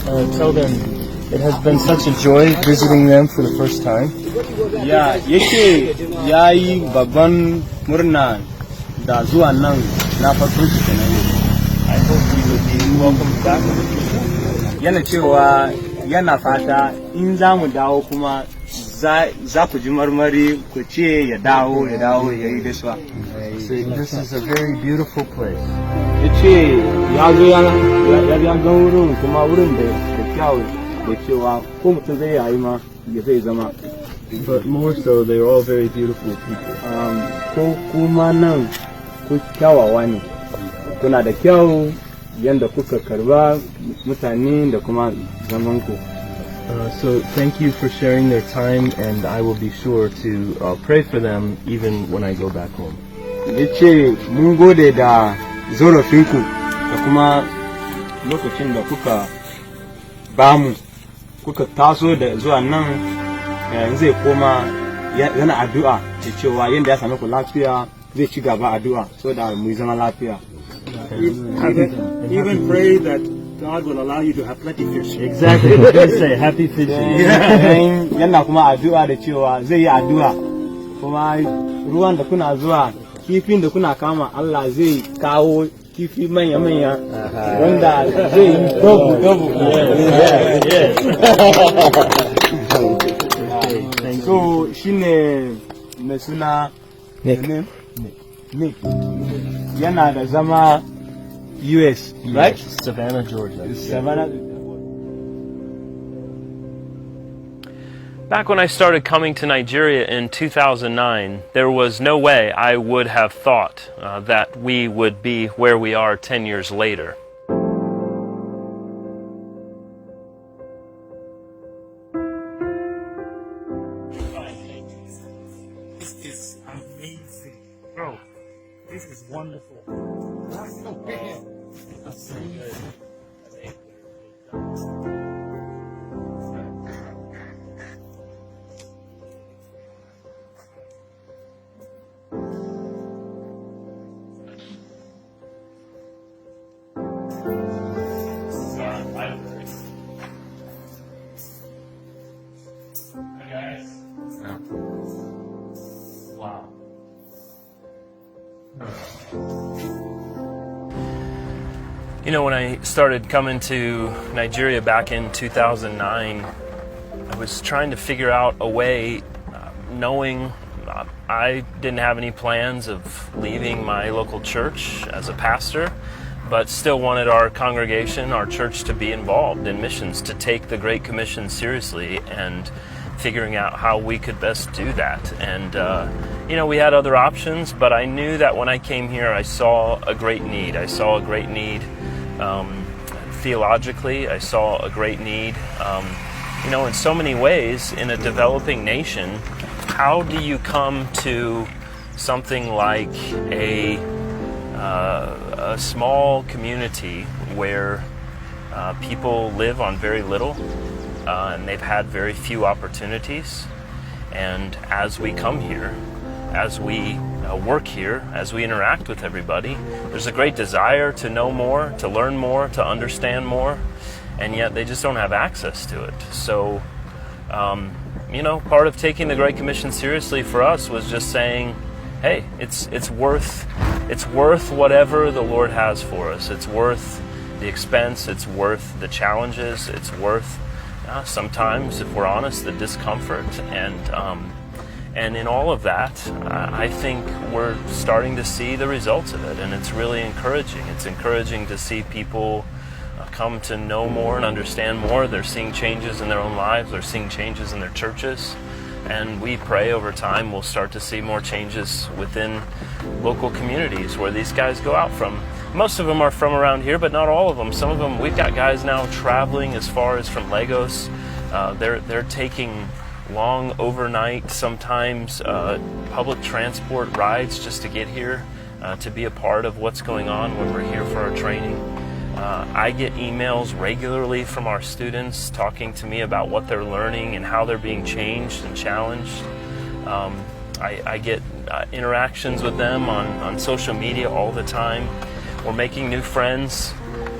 Tell them it has been such a joy visiting them for the first time. Ya yake yayi babban murna da zuwa nan na farko shi kenan. I hope you will be welcome back in the future. Yana cewa yana fata in za mu dawo kuma za ku ji marmari ku ce ya dawo ya yi gaisuwa. This is a very beautiful place. Yace ya zo ya ga wurin kuma wurin da kyau da cewa ko mutum zai yayi ma ya zai zama. But more so, they are all very beautiful people. Ko kuma nan ku kyawawa ne. Kuna da kyau yanda kuka karba mutane da kuma zaman ku. So thank you for sharing their time, and I will be sure to pray for them even when I go back home. Yace mun gode da zorafinku da kuma lokacin da kuka bamu kuka taso da zuwa nan zai koma yana addu'a da cewa yanda ya same ku lafiya zai ci gaba addu'a so da mu zama lafiya. Even pray that God will allow you to have plenty of fish. Exactly. I was going to say happy fishing. Yana kuma addu'a da cewa zai yi addu'a kuma ruwan da kuna zuwa kifin da kuna kama Allah zai kawo kifi manya-manya wanda zai yi double. So shine mai suna Nick. Yana da zama US, right? Savannah, Georgia. Savannah. Back when I started coming to Nigeria in 2009, there was no way I would have thought that we would be where we are 10 years later. This is amazing. Bro, this is wonderful. That's so bad. That's so good. You know, when I started coming to Nigeria back in 2009, I was trying to figure out a way, knowing I didn't have any plans of leaving my local church as a pastor, but still wanted our congregation, our church, to be involved in missions, to take the Great Commission seriously, and figuring out how we could best do that. And you know, we had other options, but I knew that when I came here, I saw a great need. I saw a great need theologically. I saw a great need, you know, in so many ways in a developing nation. How do you come to something like a small community where people live on very little and they've had very few opportunities? And as we come here, as we work here, as we interact with everybody, there's a great desire to know more, to learn more, to understand more, and yet they just don't have access to it. So, you know, part of taking the Great Commission seriously for us was just saying, hey, it's worth whatever the Lord has for us. It's worth the expense. It's worth the challenges. It's worth sometimes, if we're honest, the discomfort. And in all of that, I think we're starting to see the results of it, and it's really encouraging. It's encouraging to see people come to know more and understand more. They're seeing changes in their own lives. They're seeing changes in their churches. And we pray over time we'll start to see more changes within local communities where these guys go out from. Most of them are from around here, but not all of them. Some of them, we've got guys now traveling as far as from Lagos. They're taking long overnight, sometimes public transport rides just to get here, to be a part of what's going on when we're here for our training. I get emails regularly from our students talking to me about what they're learning and how they're being changed and challenged. I get interactions with them on social media all the time. We're making new friends.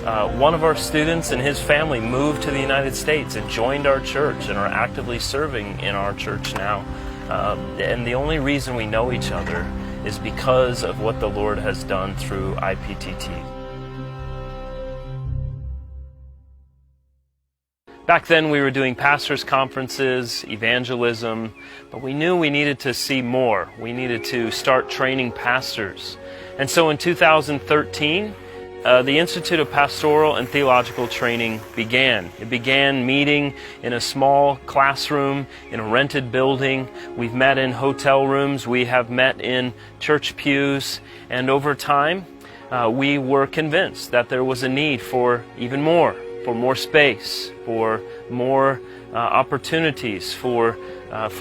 one of our students and his family moved to the United States and joined our church and are actively serving in our church now. And the only reason we know each other is because of what the Lord has done through IPTT. Back then we were doing pastors' conferences, evangelism, but we knew we needed to see more. We needed to start training pastors. And so in 2013, the Institute of Pastoral and Theological Training began. It began meeting in a small classroom in a rented building. We've met in hotel rooms. We have met in church pews. And over time, we were convinced that there was a need for even more, for more space, for more opportunities, for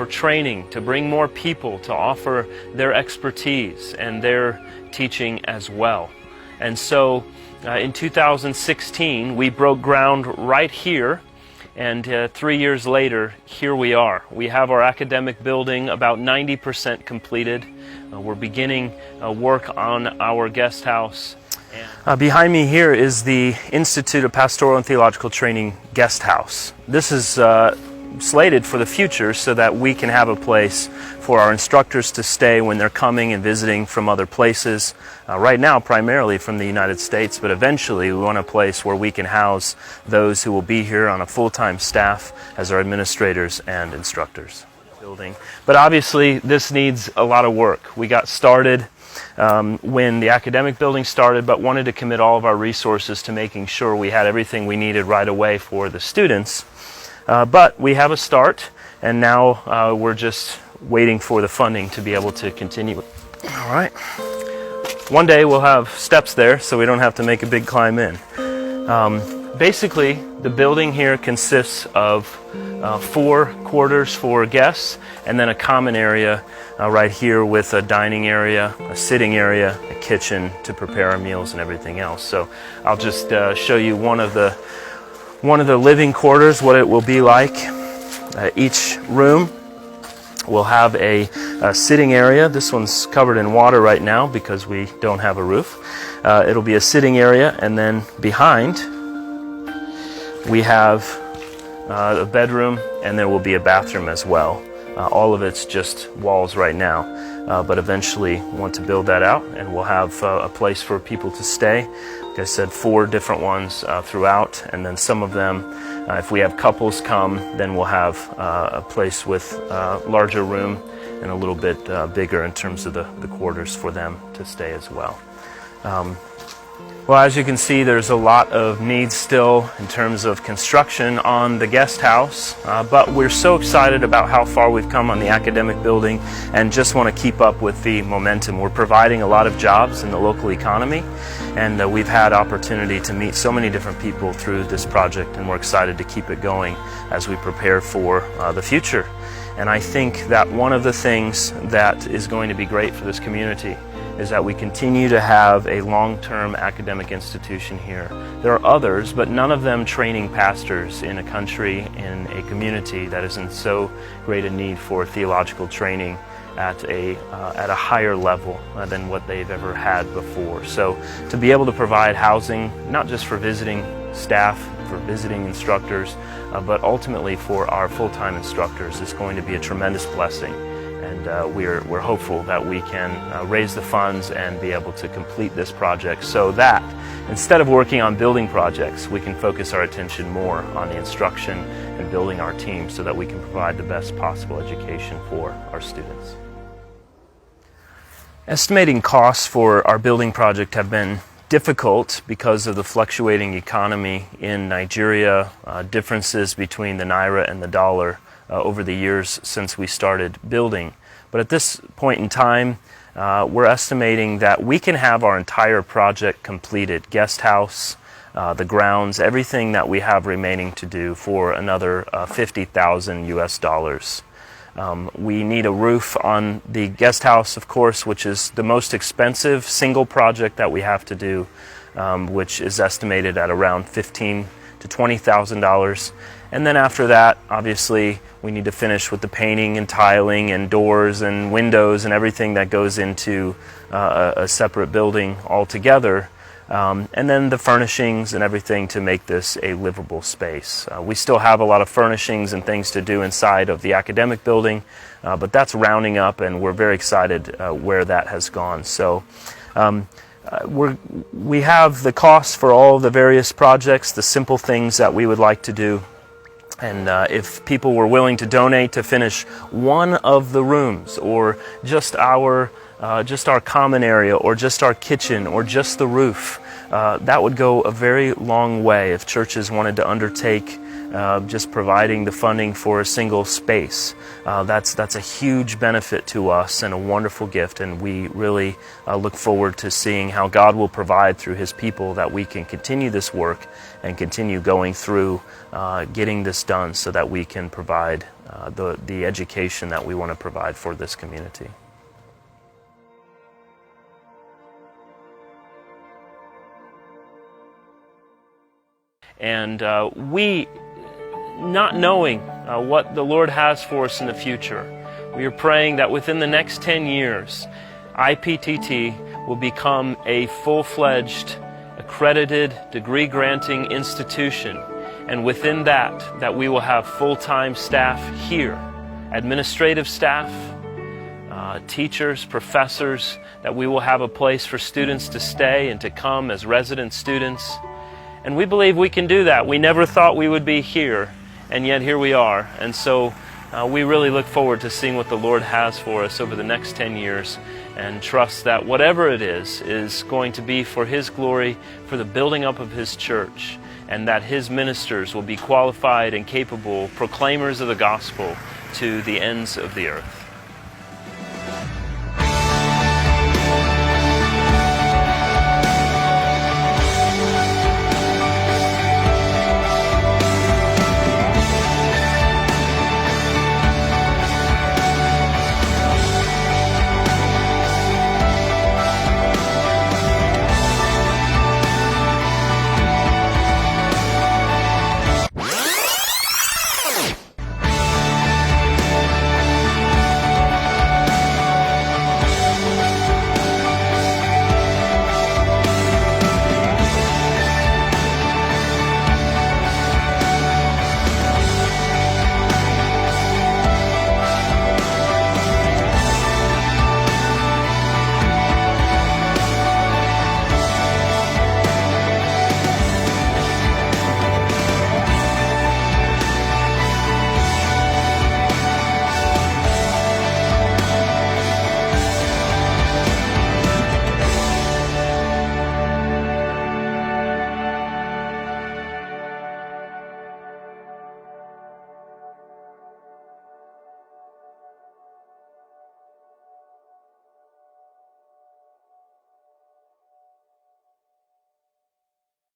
training, to bring more people to offer their expertise and their teaching as well. And so in 2016, we broke ground right here, and 3 years later, here we are. We have our academic building about 90% completed. We're beginning work on our guest house. Behind me here is the Institute of Pastoral and Theological Training guest house. This is slated for the future so that we can have a place for our instructors to stay when they're coming and visiting from other places. Right now, primarily from the United States, but eventually we want a place where we can house those who will be here on a full-time staff as our administrators and instructors. But obviously, this needs a lot of work. We got started when the academic building started, but wanted to commit all of our resources to making sure we had everything we needed right away for the students. But we have a start, and now we're just waiting for the funding to be able to continue. All right. One day we'll have steps there so we don't have to make a big climb in. Basically, the building here consists of 4 quarters for guests, and then a common area right here with a dining area, a sitting area, a kitchen to prepare our meals and everything else. So I'll just show you one of the living quarters, what it will be like. Each room will have a sitting area. This one's covered in water right now because we don't have a roof. It'll be a sitting area, and then behind we have a bedroom, and there will be a bathroom as well. All of it's just walls right now, but eventually want to build that out, and we'll have a place for people to stay. Like I said, 4 different ones throughout, and then some of them, if we have couples come, then we'll have a place with a larger room and a little bit bigger in terms of the quarters for them to stay as well. Well, as you can see, there's a lot of needs still in terms of construction on the guest house, but we're so excited about how far we've come on the academic building and just want to keep up with the momentum. We're providing a lot of jobs in the local economy, and we've had opportunity to meet so many different people through this project, and we're excited to keep it going as we prepare for the future. And I think that one of the things that is going to be great for this community is that we continue to have a long-term academic institution here. There are others, but none of them training pastors in a country, in a community that is in so great a need for theological training at a higher level than what they've ever had before. So to be able to provide housing, not just for visiting staff, for visiting instructors, but ultimately for our full-time instructors is going to be a tremendous blessing. And we're hopeful that we can raise the funds and be able to complete this project so that instead of working on building projects, we can focus our attention more on the instruction and building our team so that we can provide the best possible education for our students. Estimating costs for our building project have been difficult because of the fluctuating economy in Nigeria, differences between the naira and the dollar over the years since we started building. But at this point in time, we're estimating that we can have our entire project completed, guest house, the grounds, everything that we have remaining to do for another $50,000 US. We need a roof on the guest house, of course, which is the most expensive single project that we have to do, which is estimated at around $15,000 to $20,000. And then after that, obviously, we need to finish with the painting and tiling and doors and windows and everything that goes into a separate building altogether. and then the furnishings and everything to make this a livable space. We still have a lot of furnishings and things to do inside of the academic building, but that's rounding up, and we're very excited where that has gone. So we have the costs for all the various projects, the simple things that we would like to do. And if people were willing to donate to finish one of the rooms, or just our common area, or just our kitchen, or just the roof, that would go a very long way if churches wanted to undertake just providing the funding for a single space. That's a huge benefit to us and a wonderful gift, and we really look forward to seeing how God will provide through His people that we can continue this work and continue going through getting this done so that we can provide the education that we want to provide for this community. And we, not knowing what the Lord has for us in the future, we are praying that within the next 10 years, IPTT will become a full-fledged, accredited, degree-granting institution. And within that we will have full-time staff here, administrative staff, teachers, professors, that we will have a place for students to stay and to come as resident students. And we believe we can do that. We never thought we would be here, and yet here we are. And so we really look forward to seeing what the Lord has for us over the next 10 years, and trust that whatever it is going to be for His glory, for the building up of His church, and that His ministers will be qualified and capable proclaimers of the gospel to the ends of the earth.